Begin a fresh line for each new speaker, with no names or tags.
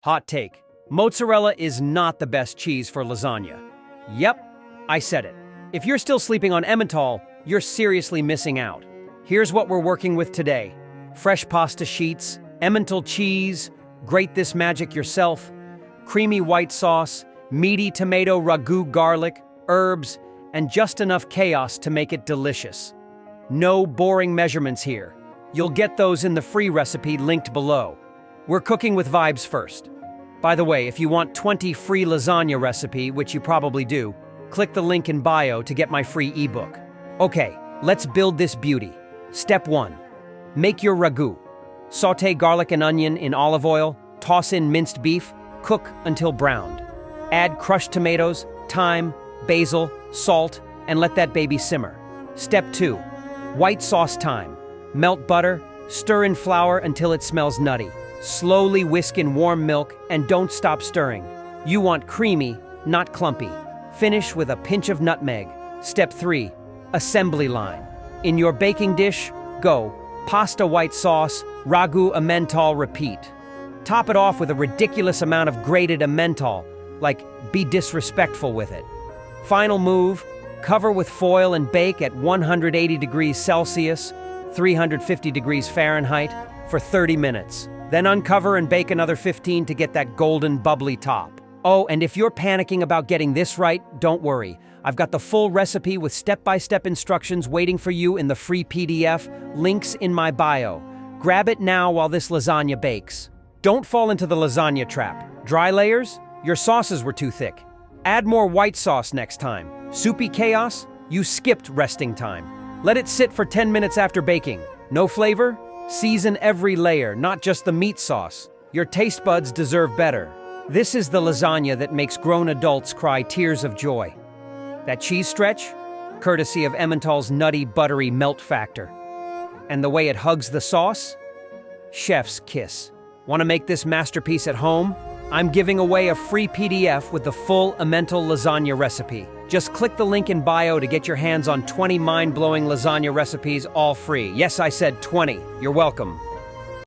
Hot take. Mozzarella is not the best cheese for lasagna. Yep, I said it. If you're still sleeping on Emmental, you're seriously missing out. Here's what we're working with today. Fresh pasta sheets, Emmental cheese, grate this magic yourself, creamy white sauce, meaty tomato ragu garlic, herbs, and just enough chaos to make it delicious. No boring measurements here. You'll get those in the free recipe linked below. We're cooking with vibes first. By the way, if you want 20 free lasagna recipe, which you probably do, click the link in bio to get my free ebook. Okay, let's build this beauty. Step 1. Make your ragu. Sauté garlic and onion in olive oil, toss in minced beef, cook until browned. Add crushed tomatoes, thyme, basil, salt, and let that baby simmer. Step 2. White sauce time. Melt butter, stir in flour until it smells nutty. Slowly whisk in warm milk and don't stop stirring. You want creamy, not clumpy. Finish with a pinch of nutmeg. Step 3. Assembly line. In your baking dish, go. Pasta white sauce, ragu Emmental repeat. Top it off with a ridiculous amount of grated Emmental, like be disrespectful with it. Final move, cover with foil and bake at 180 degrees Celsius, 350 degrees Fahrenheit, for 30 minutes. Then uncover and bake another 15 to get that golden bubbly top. Oh, and if you're panicking about getting this right, don't worry. I've got the full recipe with step-by-step instructions waiting for you in the free PDF, links in my bio. Grab it now while this lasagna bakes. Don't fall into the lasagna trap. Dry layers? Your sauces were too thick. Add more white sauce next time. Soupy chaos? You skipped resting time. Let it sit for 10 minutes after baking. No flavor? Season every layer, not just the meat sauce. Your taste buds deserve better. This is the lasagna that makes grown adults cry tears of joy. That cheese stretch? Courtesy of Emmental's nutty, buttery melt factor. And the way it hugs the sauce? Chef's kiss. Want to make this masterpiece at home? I'm giving away a free PDF with the full Emmental lasagna recipe. Just click the link in bio to get your hands on 20 mind-blowing lasagna recipes all free. Yes, I said 20. You're welcome.